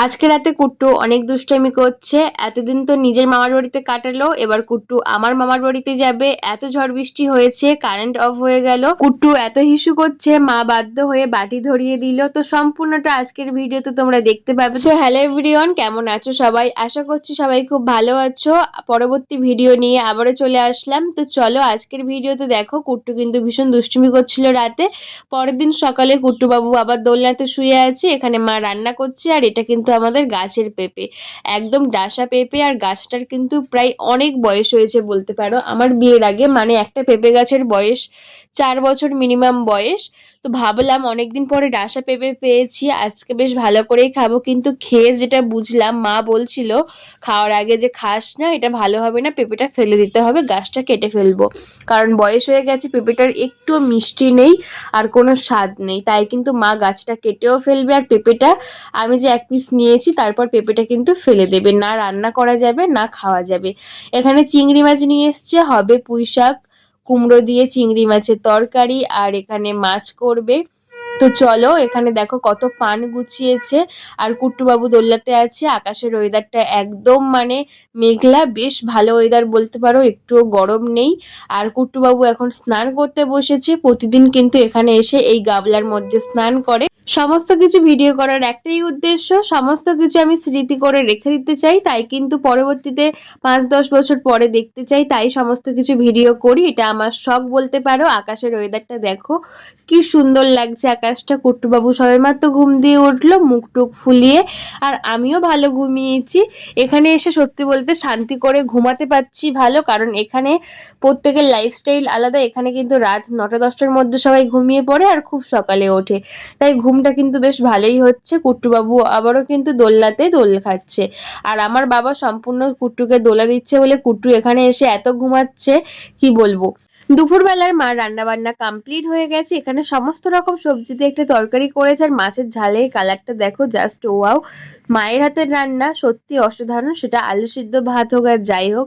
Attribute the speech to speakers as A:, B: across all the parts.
A: আজকে রাতে কুট্টু অনেক দুষ্টামি করছে। এতদিন তো নিজের মামার বাড়িতে কাটালো, এবার কুট্টু আমার মামার বাড়িতে যাবে। এত ঝড় বৃষ্টি হয়েছে, কারেন্ট অফ হয়ে গেল। কুট্টু এত হিসু করছে, মা বাধ্য হয়ে বাটি ধরিয়ে দিল। তো সম্পূর্ণটা আজকের ভিডিওতে তোমরা দেখতে পাবে। সো হ্যালো এভরিওয়ান, কেমন আছো সবাই? আশা করছি সবাই খুব ভালো আছো। পরবর্তী ভিডিও নিয়ে আবারও চলে আসলাম। তো চলো আজকের ভিডিওতে দেখো, কুট্টু কিন্তু ভীষণ দুষ্টুমি করছিল রাতে। পরের দিন সকালে কুট্টু বাবু আবার দোলনাতে শুয়ে আছে, এখানে মা রান্না করছে। আর এটা কিন্তু আমাদের গাছের পেঁপে, একদম ডাসা পেঁপে। আর গাছটার কিন্তু প্রায় অনেক বয়স হয়েছে বলতে পারো, আমার বিয়ের আগে। মানে একটা পেঁপে গাছের বয়স 4 বছর মিনিমাম বয়স। তো ভাবলাম অনেকদিন পরে ডাসা পেঁপে পেয়েছি, আজকে বেশ ভালো করেই খাবো। কিন্তু খেয়ে যেটা বুঝলাম, মা বলছিল খাওয়ার আগে যে খাস না, এটা ভালো হবে না, পেঁপেটা ফেলে দিতে হবে, গাছটা কেটে ফেলবো। কারণ বয়স হয়ে গেছে, পেঁপেটার একটু মিষ্টি নেই আর কোনো স্বাদ নেই। তাই কিন্তু মা গাছটা কেটেও ফেলবে। আর পেঁপেটা আমি যে 1 পিস নিয়েছি, তারপর পেঁপেটা কিন্তু ফেলে দেবে, না রান্না করা যাবে না খাওয়া যাবে। এখানে চিংড়ি মাছ নিয়ে এসছে, হবে পুঁই শাক কুমড়ো দিয়ে চিংড়ি মাছের তরকারি। আর এখানে মাছ করবে। তো চলো, এখানে দেখো কত পান গুছিয়েছে। আর কুট্টুবাবু দোলনাতে আছে। আকাশের ওয়েদারটা একদম মানে মেঘলা, বেশ ভালো ওয়েদার বলতে পারো, একটুও গরম নেই। আর কুট্টুবাবু এখন স্নান করতে বসেছে। প্রতিদিন কিন্তু এখানে এসে এই গাবলার মধ্যে স্নান করে। সমস্ত কিছু ভিডিও করার একটাই উদ্দেশ্য, সমস্ত কিছু আমি স্মৃতি করে রেখে দিতে চাই। তাই কিন্তু পরবর্তীতে 5-10 বছর পরে দেখতে চাই, তাই সমস্ত কিছু ভিডিও করি। এটা আমার শখ বলতে পারো। আকাশের ওয়েদারটা দেখো কি সুন্দর লাগছে আকাশটা। কুট্টুবাবু সবেমাত্র ঘুম দিয়ে উঠলো মুখ টুক ফুলিয়ে। আর আমিও ভালো ঘুমিয়েছি। এখানে এসে সত্যি বলতে শান্তি করে ঘুমাতে পারছি ভালো, কারণ এখানে প্রত্যেকের লাইফস্টাইল আলাদা। এখানে কিন্তু রাত 9টা-10টার মধ্যে সবাই ঘুমিয়ে পড়ে আর খুব সকালে ওঠে, তাই ঘুমটা কিন্তু বেশ ভালোই হচ্ছে। কুট্টুবাবু আবারও কিন্তু দোলনাতে দোল খাচ্ছে। আর আমার বাবা সম্পূর্ণ কুট্টুকে দোলা দিচ্ছে বলে কুট্টু এখানে এসে এত ঘুমাচ্ছে, কি বলবো। দুপুরবেলার মা রান্না বান্না কমপ্লিট হয়ে গেছে। এখানে সমস্ত রকম সবজি দিয়ে একটা তরকারি করেছে। আর মাছের ঝালের কালারটা দেখো, জাস্ট ওয়াও। মায়ের হাতের রান্না সত্যি অসাধারণ, সেটা আলু সিদ্ধ ভাত হোক আর যাই হোক।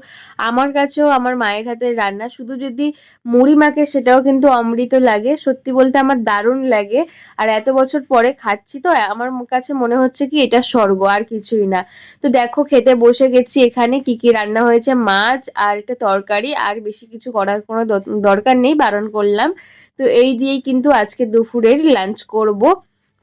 A: আমার কাছেও আমার মায়ের হাতের রান্না শুধু যদি মুড়ি মাখে, সেটাও কিন্তু অমৃত লাগে। সত্যি বলতে আমার দারুণ লাগে। আর এত বছর পরে খাচ্ছি, তো আমার কাছে মনে হচ্ছে কি এটা স্বর্গ, আর কিছুই না। তো দেখো খেতে বসে গেছি। এখানে কি কি রান্না হয়েছে, মাছ আর একটা তরকারি, আর বেশি কিছু করার কোনো দরকার নেই, বারণ করলাম। তো এই দিয়েই কিন্তু আজকে দুপুরের লাঞ্চ করব।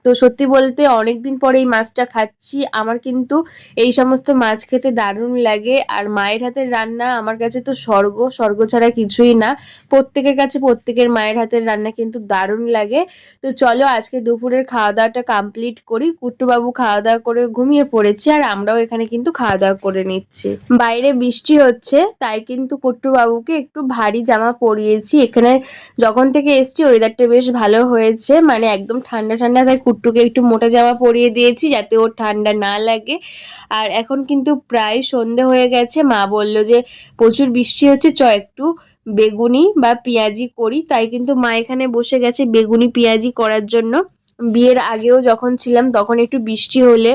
A: তো সত্যি বলতে অনেকদিন পরে এই মাছটা খাচ্ছি। আমার কিন্তু এই সমস্ত মাছ খেতে দারুণ লাগে। আর মায়ের হাতের রান্না আমার কাছে তো স্বর্গ, স্বর্গ ছাড়া কিছুই না। প্রত্যেকের কাছে প্রত্যেকের মায়ের হাতের রান্না কিন্তু দারুণ লাগে। তো চলো আজকে দুপুরের খাওয়া দাওয়াটা কমপ্লিট করি। কুট্টুবাবু খাওয়া দাওয়া করে ঘুমিয়ে পড়েছে, আর আমরাও এখানে কিন্তু খাওয়া দাওয়া করে নিচ্ছি। বাইরে বৃষ্টি হচ্ছে, তাই কিন্তু কুট্টুবাবুকে একটু ভারী জামা পরিয়েছি। এখানে যখন থেকে এসছি ওয়েদারটা বেশ ভালো হয়েছে, মানে একদম ঠান্ডা ঠান্ডা, তাই কুট্টুকে একটু মোটা জামা পরিয়ে দিয়েছি যাতে ওর ঠান্ডা না লাগে। আর এখন কিন্তু প্রায় সন্ধে হয়ে গেছে। মা বলল যে প্রচুর বৃষ্টি হচ্ছে, একটু বেগুনি বা পেঁয়াজি করি। তাই কিন্তু মা এখানে বসে গেছে বেগুনি পেঁয়াজি করার জন্য। বিয়ের আগেও যখন ছিলাম তখন একটু বৃষ্টি হলে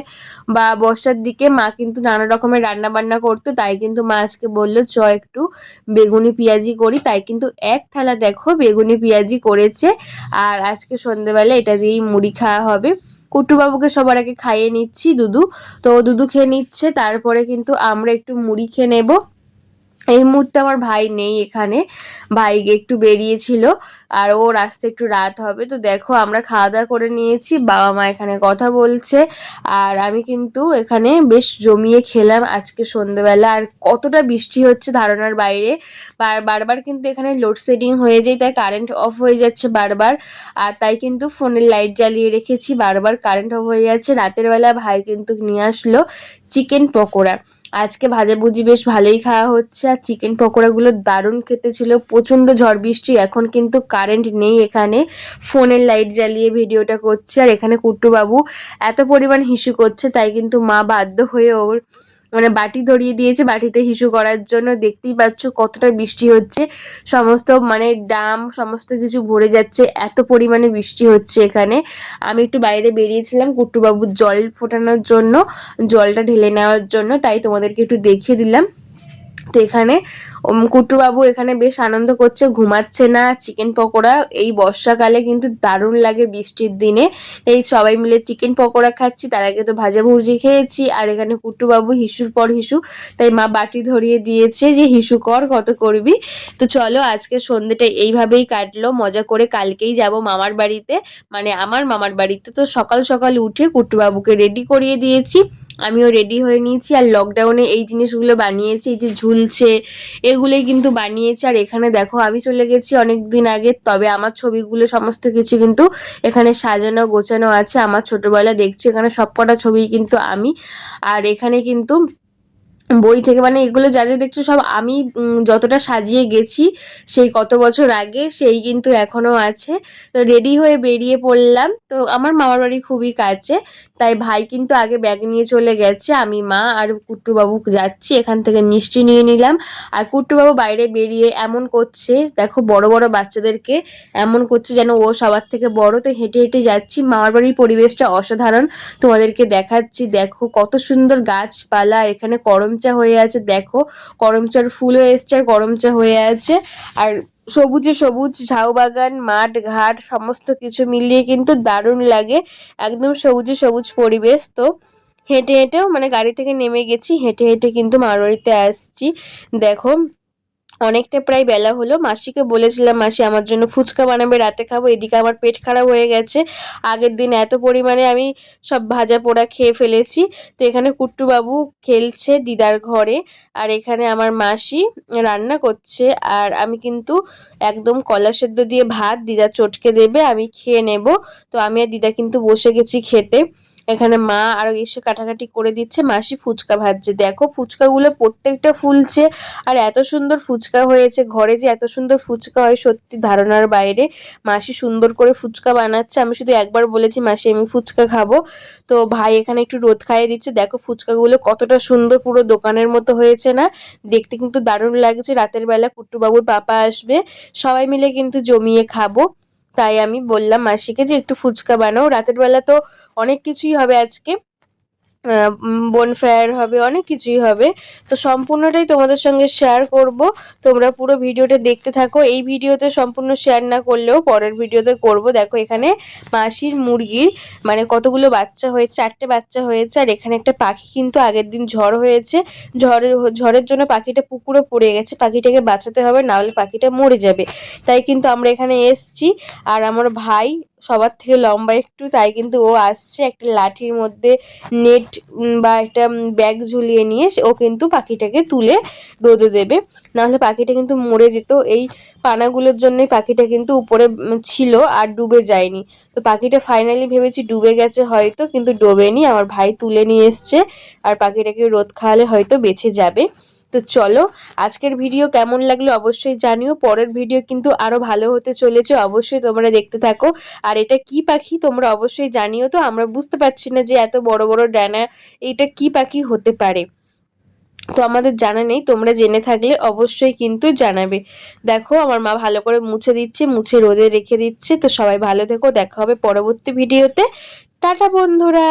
A: বা বর্ষার দিকে মা কিন্তু নানা রকমের রান্না বান্না করতো, তাই কিন্তু মা আজকে বললো একটু বেগুনি পেঁয়াজি করি। তাই কিন্তু 1 থালা দেখো বেগুনি পেঁয়াজি করেছে। আর আজকে সন্ধ্যেবেলা এটা দিয়েই মুড়ি খাওয়া হবে। কুট্টুবাবুকে সবার আগে খাইয়ে নিচ্ছি, দুধু। তো দুধু খেয়ে নিচ্ছে, তারপরে কিন্তু আমরা একটু মুড়ি খেয়ে নেবো। এই মুহূর্তে আমার ভাই নেই এখানে, ভাই একটু বেরিয়েছিল। আর ওর আসতে একটু রাত হবে। তো দেখো আমরা খাওয়া দাওয়া করে নিয়েছি, বাবা মা এখানে কথা বলছে। আর আমি কিন্তু এখানে বেশ জমিয়ে খেলাম আজকে সন্ধ্যেবেলা। আর কতটা বৃষ্টি হচ্ছে ধারণার বাইরে। বারবার কিন্তু এখানে লোডশেডিং হয়ে যায়, তাই কারেন্ট অফ হয়ে যাচ্ছে বারবার। আর তাই কিন্তু ফোনের লাইট জ্বালিয়ে রেখেছি, বারবার কারেন্ট অফ হয়ে যাচ্ছে। রাতের বেলা ভাই কিন্তু নিয়ে আসলো চিকেন পকোড়া। আজকে ভাজাভুজি বেশ ভালোই খাওয়া হচ্ছে। আর চিকেন পকোড়াগুলো দারুণ খেতে ছিল। প্রচণ্ড ঝড় বৃষ্টি, এখন কিন্তু কারেন্ট নেই এখানে, ফোনের লাইট জ্বালিয়ে ভিডিওটা করছে। আর এখানে কুট্টুবাবু এত পরিমাণ হিসু করছে, তাই কিন্তু মা বাধ্য হয়ে ওর মানে বাটি ধরিয়ে দিয়েছে বাটিতে হিসু করার জন্য। দেখতেই পাচ্ছ কতটা বৃষ্টি হচ্ছে, সমস্ত মানে ড্রাম সমস্ত কিছু ভরে যাচ্ছে, এত পরিমাণে বৃষ্টি হচ্ছে এখানে। আমি একটু বাইরে বেরিয়েছিলাম কুট্টুবাবুর জল ফোটানোর জন্য, জলটা ঢেলে নেওয়ার জন্য, তাই তোমাদেরকে একটু দেখিয়ে দিলাম। তো এখানে কুট্টু বাবু এখানে বেশ আনন্দ করছে, ঘুমাচ্ছে না। চিকেন পকোড়া এই বর্ষাকালে কিন্তু দারুণ লাগে বৃষ্টির দিনে। এই সবাই মিলে চিকেন পকোড়া খাচ্ছি, তার আগে তো ভাজা ভুজি খেয়েছি। আর এখানে কুট্টু বাবু হিসুর পর হিসু, তাই মা বাটি ধরিয়ে দিয়েছে যে হিসু কর, কত করবি। তো চলো আজকে সন্ধ্যেটা এইভাবেই কাটলো মজা করে। কালকেই যাব মামার বাড়িতে, মানে আমার মামার বাড়িতে। তো সকাল সকাল উঠে কুট্টু বাবুকে রেডি করিয়ে দিয়েছি, আমিও রেডি হয়ে নিয়েছি। আর লকডাউনে এই জিনিসগুলো বানিয়েছি, এই যে ঝুলছে এগুলোই কিন্তু বানিয়েছি। আর এখানে দেখো আমি চলে গেছি অনেক দিন আগে, তবে আমার ছবিগুলো সমস্ত কিছু কিন্তু এখানে সাজানো গোছানো আছে। আমার ছোটবেলা দেখছি এখানে সবকটা ছবি কিন্তু আমি। আর এখানে কিন্তু বই থেকে, মানে এগুলো যা যা দেখছো সব আমি যতটা সাজিয়ে গেছি সেই কত বছর আগে, সেই কিন্তু এখনো আছে। তো রেডি হয়ে বেরিয়ে পড়লাম। তো আমার মামার বাড়ি খুবই কাছে, তাই ভাই কিন্তু আগে ব্যাগ নিয়ে চলে গেছে, আমি মা আর কুট্টু বাবু যাচ্ছি। এখান থেকে মিষ্টি নিয়ে নিলাম। আর কুট্টু বাবু বাইরে বেরিয়ে এমন করছে, দেখো বড় বড় বাচ্চাদেরকে এমন করছে যেন ও সবার থেকে বড়। তো হেঁটে হেঁটে যাচ্ছি। মামার বাড়ির পরিবেশটা অসাধারণ, তোমাদেরকে দেখাচ্ছি। দেখো কত সুন্দর গাছপালা, আর এখানে করমচা হয়ে আছে, দেখো করমচার ফুলও এসছে আর করমচা হয়ে আছে। আর সবুজে সবুজ ঝাউ বাগান, মাঠ ঘাট সমস্ত কিছু মিলিয়ে কিন্তু দারুণ লাগে, একদম সবুজে সবুজ পরিবেশ। তো হেঁটে হেঁটেও, মানে গাড়ি থেকে নেমে গেছি, হেঁটে হেঁটে কিন্তু মামার বাড়িতে আসছি। দেখো অনেকটা প্রায় বেলা হলো। মাসিকে বলেছিলাম মাসি আমার জন্য ফুচকা বানাবে, রাতে খাবো। এদিকে আমার পেট খারাপ হয়ে গেছে, আগের দিন এত পরিমাণে আমি সব ভাজা পোড়া খেয়ে ফেলেছি। তো এখানে কুট্টু বাবু খেলছে দিদার ঘরে, আর এখানে আমার মাসি রান্না করছে। আর আমি কিন্তু একদম কলা সেদ্ধ দিয়ে ভাত, দিদা চটকে দেবে, আমি খেয়ে নেব। তো আমি আর দিদা কিন্তু বসে গেছি খেতে। এখানে মা আরো এসে কাটাকাটি করে দিচ্ছে, মাসি ফুচকা ভাজছে। দেখো ফুচকাগুলো প্রত্যেকটা ফুলছে, আর এত সুন্দর ফুচকা হয়েছে। ঘরে যে এত সুন্দর ফুচকা হয় সত্যি ধারণার বাইরে। মাসি সুন্দর করে ফুচকা বানাচ্ছে। আমি শুধু একবার বলেছি মাসি আমি ফুচকা খাবো, তো ভাই এখানে একটু রোদ খাইয়ে দিচ্ছে। দেখো ফুচকাগুলো কতটা সুন্দর, পুরো দোকানের মতো হয়েছে না? দেখতে কিন্তু দারুণ লাগছে। রাতের বেলা কুট্টু বাবুর পাপা আসবে, সবাই মিলে কিন্তু জমিয়ে খাবো। তাই আমি বললাম মাসিকে যে একটু ফুচকা বানাও। রাতের বেলা তো অনেক কিছুই হবে আজকে, বনফায়ার হবে, অনেক কিছুই হবে। তো সম্পূর্ণটাই তোমাদের সঙ্গে শেয়ার করব, তোমরা পুরো ভিডিওটা দেখতে থাকো। এই ভিডিওতে সম্পূর্ণ শেয়ার না করলেও পরের ভিডিওতে করব। দেখো এখানে মাসির মুরগির, মানে কতগুলো বাচ্চা হয়েছে, 4টে বাচ্চা হয়েছে। আর এখানে একটা পাখি কিন্তু আগের দিন ঝড় হয়েছে, ঝড়ের জন্য পাখিটা পুকুরে পড়ে গেছে। পাখিটাকে বাঁচাতে হবে, না হলে পাখিটা মরে যাবে। তাই কিন্তু আমরা এখানে এসছি। আর আমার ভাই সবার থেকে লম্বা একটু, তাই কিন্তু ও আসছে একটা লাঠির মধ্যে নেট বা একটা ব্যাগ ঝুলিয়ে নিয়ে ও কিন্তু পাখিটাকে তুলে রোদে দেবে, নাহলে পাখিটা কিন্তু মরে যেত। এই পানাগুলোর জন্যই পাখিটা কিন্তু উপরে ছিল আর ডুবে যায়নি। তো পাখিটা ফাইনালি ভেবেছি ডুবে গেছে হয়তো, কিন্তু ডোবেনি। আমার ভাই তুলে নিয়ে এসছে, আর পাখিটাকে রোদ খাওয়ালে হয়তো বেঁচে যাবে। তো চলো আজকের ভিডিও কেমন লাগলো অবশ্যই জানিও। পরের ভিডিও কিন্তু আরো ভালো হতে চলেছে, অবশ্যই তোমরা দেখতে থাকো। আর এটা কি পাখি তোমরা অবশ্যই জানিও। তো আমরা বুঝতে পারছি না যে এত বড় বড় ডানা, এটা কি পাখি হতে পারে, তো আমাদের জানা নেই। তোমরা জেনে থাকলে অবশ্যই কিন্তু জানাবে। দেখো আমার মা ভালো করে মুছে দিচ্ছে, মুছে রোদে রেখে দিচ্ছে। তো সবাই ভালো থেকো, দেখা হবে পরবর্তী ভিডিওতে। টাটা বন্ধুরা।